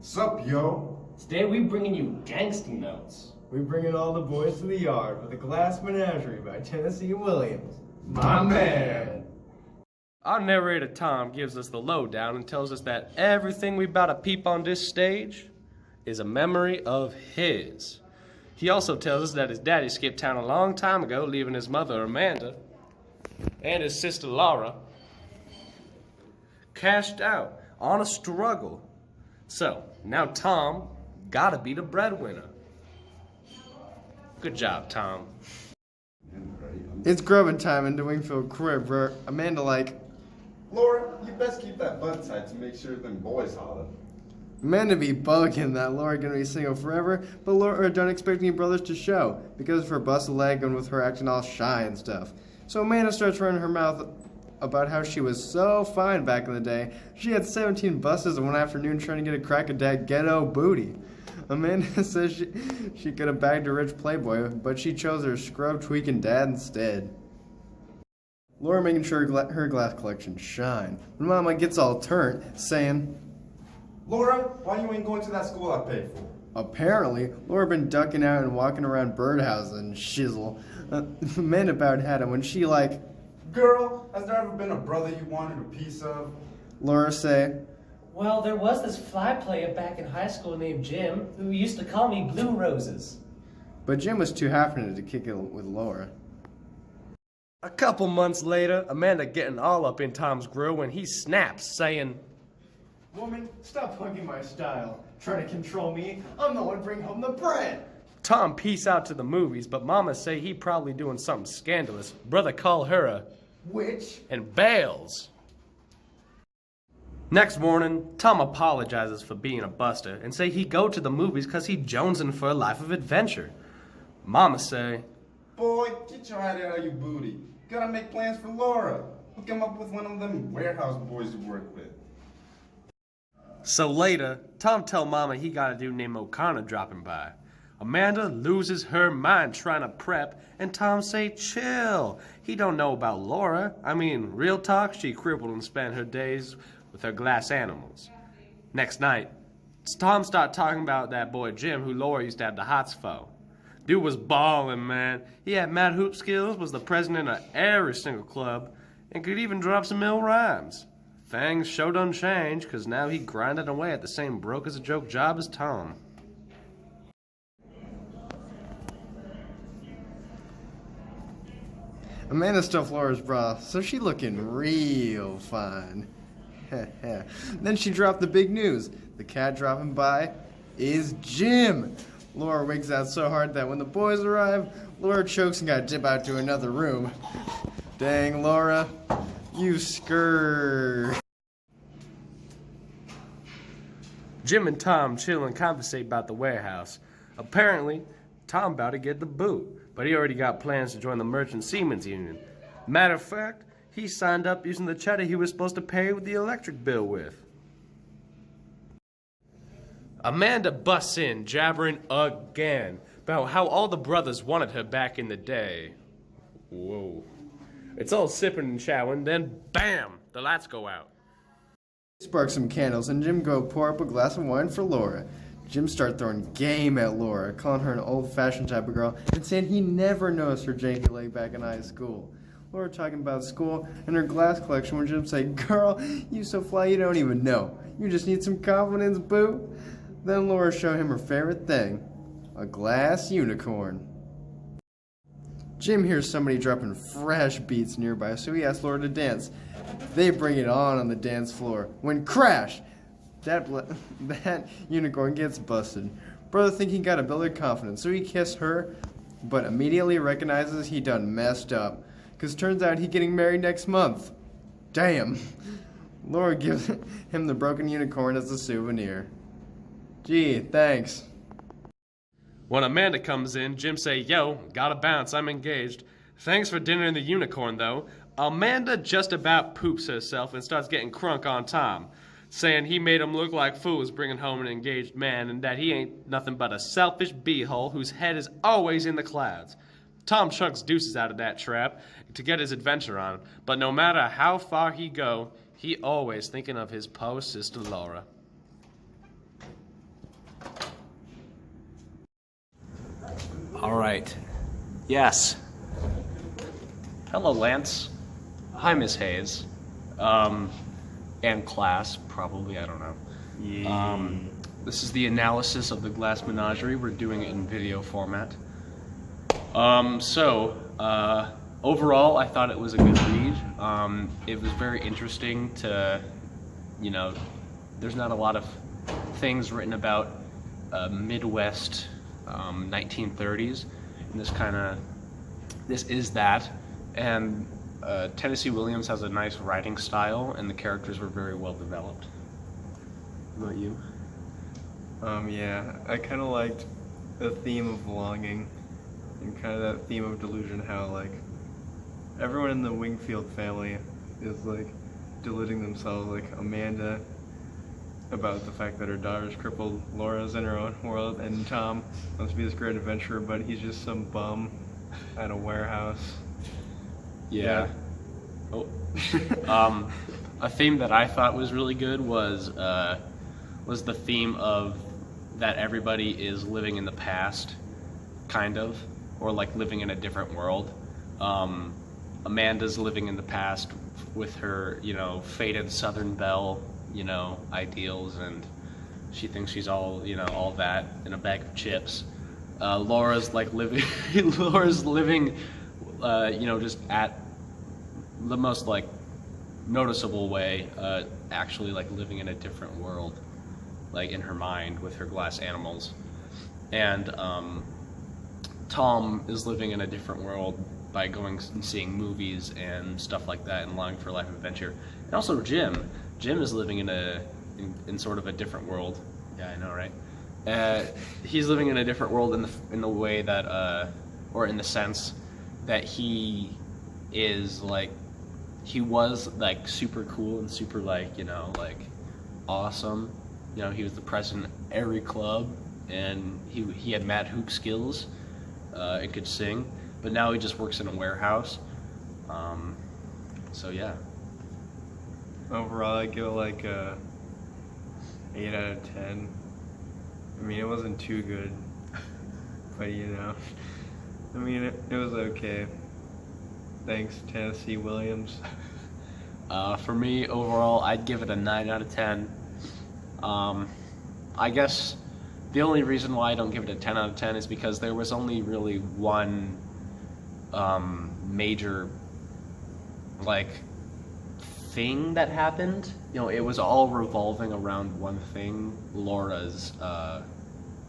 Sup, yo? Today we bringing you Gangsta notes. We bringing all the boys to the yard with a glass menagerie by Tennessee Williams. My man. Our narrator Tom gives us the lowdown and tells us that everything we about to peep on this stage is a memory of his. He also tells us that his daddy skipped town a long time ago, leaving his mother Amanda and his sister Laura cashed out on a struggle. So now Tom gotta be the breadwinner. Good job, Tom. It's grubbing time in the Wingfield crib where Amanda Laura, you best keep that butt tight to make sure them boys holler. Amanda be bugging that Laura gonna be single forever, but Laura don't expect any brothers to show because of her busted leg and with her acting all shy and stuff. So Amanda starts running her mouth about how she was so fine back in the day. She had 17 buses in one afternoon trying to get a crack at that ghetto booty. Amanda says she could have bagged a rich playboy, but she chose her scrub-tweaking dad instead. Laura making sure her glass collection shine. When Mama gets all turned, saying, Laura, why you ain't going to that school I paid for? apparently, Laura been ducking out and walking around birdhouses and shizzle. Amanda about had him when she Girl, has there ever been a brother you wanted a piece of? Laura say, Well, there was this fly player back in high school named Jim who used to call me Blue Roses. but Jim was too happy to kick it with Laura. A couple months later, Amanda getting all up in Tom's grill when he snaps, saying, Woman, stop hugging my style. Trying to control me. I'm the one bring home the bread. Tom peace out to the movies, but Mama say he probably doing something scandalous. Brother call her a Witch. and bails. Next morning, Tom apologizes for being a buster and say he go to the movies cause he jonesing for a life of adventure. Mama say, Boy, get your head out of your booty. Gotta make plans for Laura. Hook him up with one of them warehouse boys you work with. so later, Tom tell Mama he got a dude named O'Connor dropping by. Amanda loses her mind trying to prep, and Tom say chill. He don't know about Laura. I mean, real talk, she crippled and spent her days with her glass animals. Next night, Tom start talking about that boy Jim who Laura used to have the hots for. Dude was ballin', man. He had mad hoop skills, was the president of every single club, and could even drop some ill rhymes. Things sure done change, cause now he grinding away at the same broke as a joke job as Tom. Amanda stuffed Laura's bra, so she looking real fine. Then she dropped the big news. The cat dropping by is Jim. Laura wigs out so hard that when the boys arrive, Laura chokes and got dip out to another room. Dang, Laura, you skirt. Jim and Tom chill and conversate about the warehouse. Apparently, Tom about to get the boot, but he already got plans to join the Merchant Seamen's Union. Matter of fact, he signed up using the cheddar he was supposed to pay with the electric bill with. Amanda busts in, jabbering again about how all the brothers wanted her back in the day. Whoa. It's all sipping and chowing, then bam, the lights go out. Spark some candles and Jim go pour up a glass of wine for Laura. Jim start throwing game at Laura, calling her an old-fashioned type of girl, and saying he never noticed her janky leg back in high school. Laura talking about school and her glass collection when Jim say, Girl, you so fly you don't even know. You just need some confidence, boo. Then Laura showed him her favorite thing, a glass unicorn. Jim hears somebody dropping fresh beats nearby, so he asks Laura to dance. They bring it on the dance floor, when crash! That unicorn gets busted. Brother think he got a build of confidence, so he kissed her, but immediately recognizes he done messed up, cause turns out he getting married next month. Damn. Laura gives him the broken unicorn as a souvenir. Gee, thanks. When Amanda comes in, Jim say, Yo, gotta bounce, I'm engaged. Thanks for dinner and the unicorn, though. Amanda just about poops herself and starts getting crunk on Tom, saying he made him look like fools bringing home an engaged man and that he ain't nothing but a selfish beehole whose head is always in the clouds. Tom chucks deuces out of that trap to get his adventure on, but no matter how far he go, he always thinking of his poor sister Laura. right. Yes. Hello, Lance. Hi, Miss Hayes. And class, probably, I don't know. This is the analysis of the Glass Menagerie. We're doing it in video format. Overall, I thought it was a good read. It was very interesting to, you know, there's not a lot of things written about Midwest 1930s, and this is that. And Tennessee Williams has a nice writing style, and the characters were very well developed. What about you? Yeah, I kind of liked the theme of longing and kind of that theme of delusion, how, like, everyone in the Wingfield family is, like, deluding themselves, like Amanda about the fact that her daughter's crippled, Laura's in her own world, and Tom wants to be this great adventurer, but he's just some bum at a warehouse. Yeah. Oh. A theme that I thought was really good was the theme of that everybody is living in the past, kind of, or like living in a different world. Amanda's living in the past with her, you know, faded Southern belle, you know, ideals, and she thinks she's all, you know, all that in a bag of chips. Laura's like living, Laura's living, you know, just at the most like noticeable way, actually like living in a different world, like in her mind with her glass animals. And Tom is living in a different world by going and seeing movies and stuff like that and longing for life adventure. And also Jim is living in sort of a different world. Yeah, I know, right? He's living in a different world in the way that, or in the sense that he is like, he was like super cool and super like, you know, like awesome. You know, he was the president of every club, and he had mad hoop skills, and could sing. But now he just works in a warehouse. So yeah. Overall, I give it like a 8 out of 10. I mean, it wasn't too good, but you know, I mean, it was okay. Thanks, Tennessee Williams. For me, overall, I'd give it a 9 out of 10. I guess the only reason why I don't give it a 10 out of 10 is because there was only really one major, like, thing that happened. You know, it was all revolving around one thing. Laura's,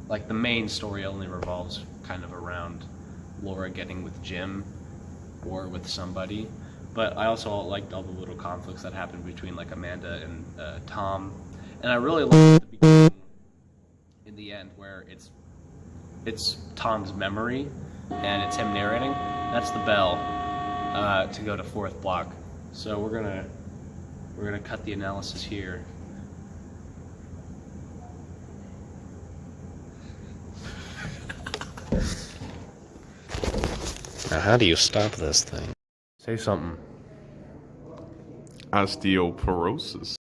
like, the main story only revolves kind of around Laura getting with Jim or with somebody. But I also liked all the little conflicts that happened between, like, Amanda and Tom. And I really liked the beginning in the end where it's Tom's memory and it's him narrating. That's the bell to go to fourth block. So we're gonna cut the analysis here. Now, how do you stop this thing? Say something. Osteoporosis.